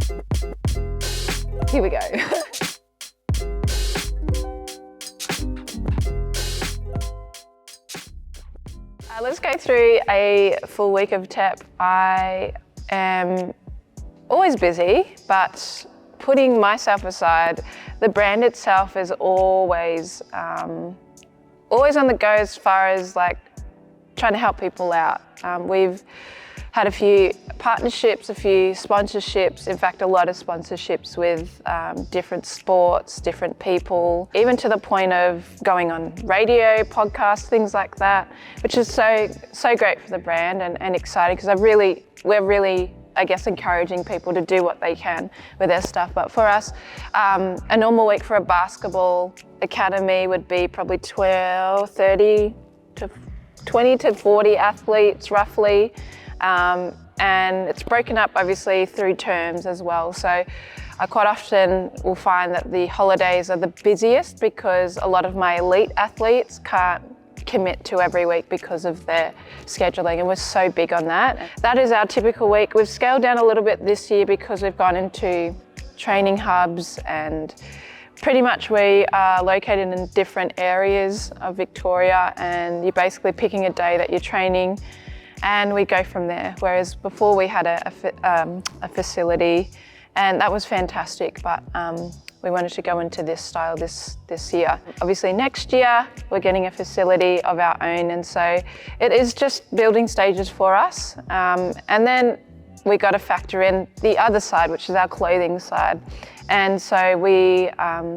Here we go. Let's go through a full week of TEP. I am always busy, but putting myself aside, the brand itself is always on the go as far as like trying to help people out. We've had a few partnerships, a few sponsorships, in fact a lot of sponsorships with different sports, different people, even to the point of going on radio, podcasts, things like that, which is so great for the brand and exciting because we're really, I guess, encouraging people to do what they can with their stuff. But for us, a normal week for a basketball academy would be probably 20 to 40 athletes roughly. And it's broken up obviously through terms as well. So I quite often will find that the holidays are the busiest because a lot of my elite athletes can't commit to every week because of their scheduling, and we're so big on that. That is our typical week. We've scaled down a little bit this year because we've gone into training hubs, and pretty much we are located in different areas of Victoria, and you're basically picking a day that you're training and we go from there. Whereas before we had a facility, and that was fantastic, but we wanted to go into this style this year. Obviously next year we're getting a facility of our own, and so it is just building stages for us. And then we got to factor in the other side, which is our clothing side. And so we are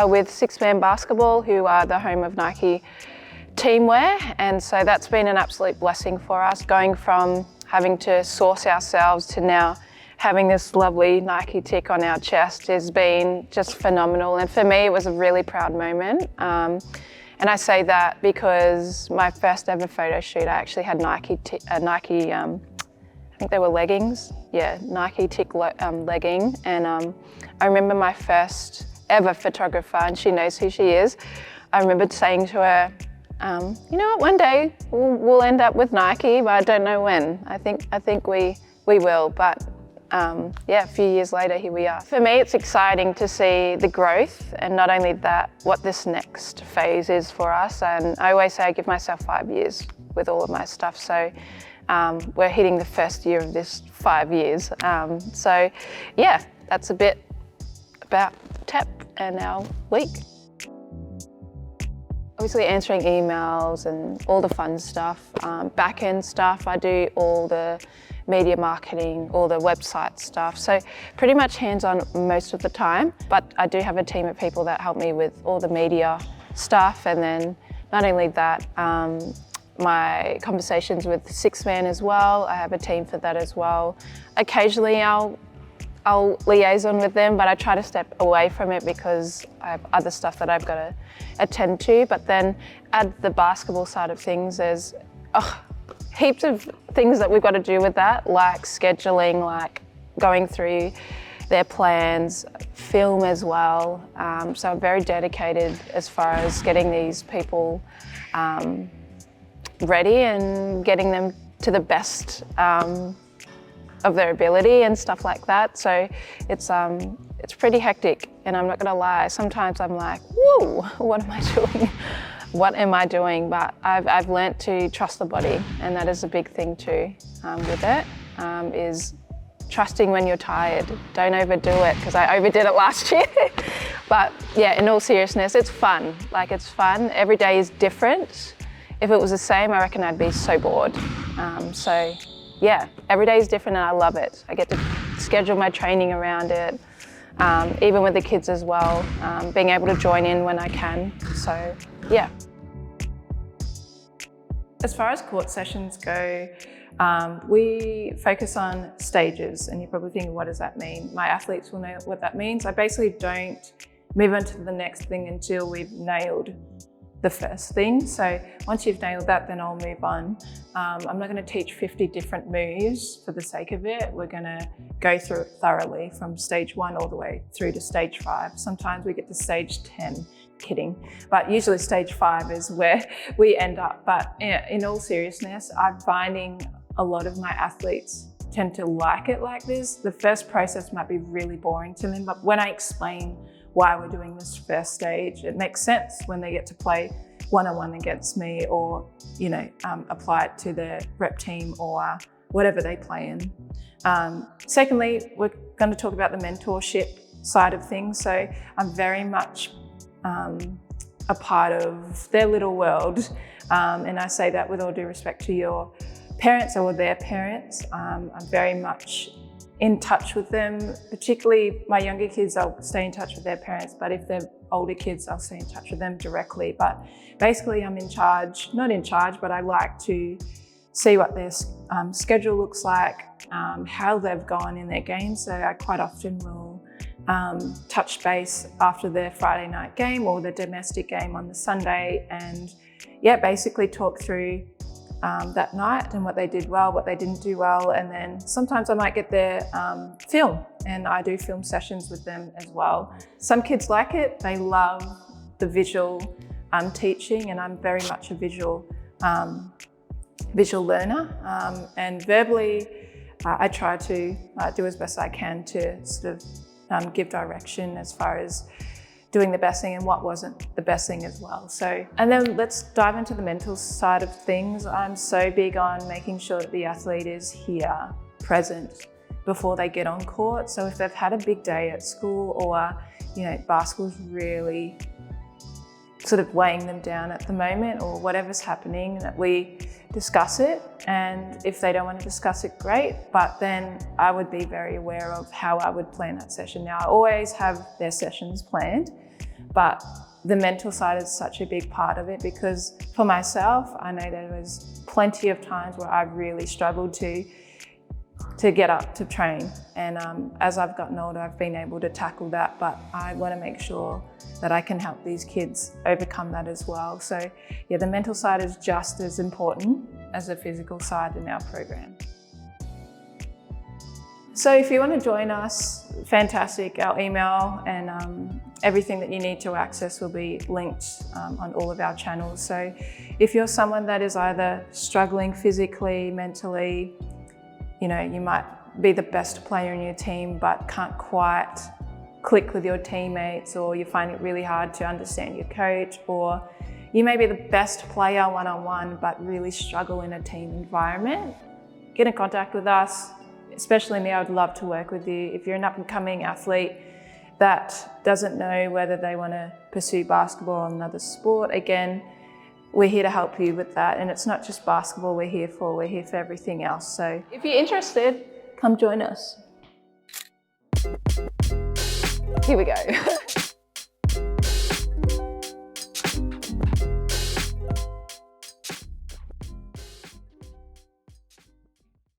with Six Man Basketball, who are the home of Nike teamwear, and so that's been an absolute blessing for us, going from having to source ourselves to now having this lovely Nike tick on our chest has been just phenomenal. And for me, it was a really proud moment. And I say that because my first ever photo shoot, I actually had Nike, I think they were leggings. Yeah, Nike tick legging. And I remember my first ever photographer, and she knows who she is. I remember saying to her, you know what, one day we'll end up with Nike, but I don't know when. I think we will, but yeah, a few years later, here we are. For me, it's exciting to see the growth, and not only that, what this next phase is for us. And I always say I give myself 5 years with all of my stuff. So we're hitting the first year of this 5 years. So yeah, that's a bit about TEP and our week. Obviously answering emails and all the fun stuff, back-end stuff. I do all the media marketing, all the website stuff. So pretty much hands-on most of the time, but I do have a team of people that help me with all the media stuff. And then not only that, my conversations with Six Man as well. I have a team for that as well. Occasionally I'll liaison with them, but I try to step away from it because I have other stuff that I've got to attend to. But then add the basketball side of things, there's heaps of things that we've got to do with that, like scheduling, like going through their plans, film as well. So I'm very dedicated as far as getting these people ready and getting them to the best of their ability and stuff like that. So it's pretty hectic, and I'm not gonna lie, sometimes I'm like, whoa, what am I doing? What am I doing? But I've learnt to trust the body, and that is a big thing too with it, is trusting when you're tired. Don't overdo it, because I overdid it last year. But yeah, in all seriousness, it's fun. Like, it's fun. Every day is different. If it was the same, I reckon I'd be so bored. So yeah, every day is different and I love it. I get to schedule my training around it, even with the kids as well, being able to join in when I can. So yeah. As far as court sessions go, we focus on stages, and you're probably thinking, what does that mean? My athletes will know what that means. I basically don't move on to the next thing until we've nailed the first thing. So once you've nailed that, then I'll move on. I'm not going to teach 50 different moves for the sake of it. We're going to go through it thoroughly from stage 1 all the way through to stage 5. Sometimes we get to stage 10, kidding. But usually stage 5 is where we end up. But in all seriousness, I'm finding a lot of my athletes tend to like it like this. The first process might be really boring to them, but when I explain why we're doing this first stage, it makes sense when they get to play one-on-one against me, or apply it to their rep team or whatever they play in. Secondly, we're going to talk about the mentorship side of things. So I'm very much a part of their little world, and I say that with all due respect to your parents or their parents. I'm very much in touch with them, particularly my younger kids. I'll stay in touch with their parents, but if they're older kids, I'll stay in touch with them directly. But basically I'm not in charge, but I like to see what their schedule looks like, how they've gone in their games. So I quite often will touch base after their Friday night game or the domestic game on the Sunday, and basically talk through that night and what they did well, what they didn't do well. And then sometimes I might get their film, and I do film sessions with them as well. Some kids like it, they love the visual teaching, and I'm very much a visual learner, and verbally I try to do as best I can to sort of give direction as far as doing the best thing and what wasn't the best thing as well. So, and then let's dive into the mental side of things. I'm so big on making sure that the athlete is here, present, before they get on court. So if they've had a big day at school, or basketball's really sort of weighing them down at the moment, or whatever's happening, that we discuss it. And if they don't want to discuss it, great, but then I would be very aware of how I would plan that session. Now, I always have their sessions planned, but the mental side is such a big part of it, because for myself, I know there was plenty of times where I really struggled to get up to train. And as I've gotten older, I've been able to tackle that, but I want to make sure that I can help these kids overcome that as well. So the mental side is just as important as the physical side in our program. So if you want to join us, fantastic. Our email and everything that you need to access will be linked on all of our channels. So if you're someone that is either struggling physically, mentally, you might be the best player in your team but can't quite click with your teammates, or you find it really hard to understand your coach, or you may be the best player one-on-one but really struggle in a team environment, get in contact with us. Especially me, I would love to work with you. If you're an up-and-coming athlete that doesn't know whether they want to pursue basketball or another sport, again, we're here to help you with that. And it's not just basketball we're here for everything else. So if you're interested, come join us. Here we go.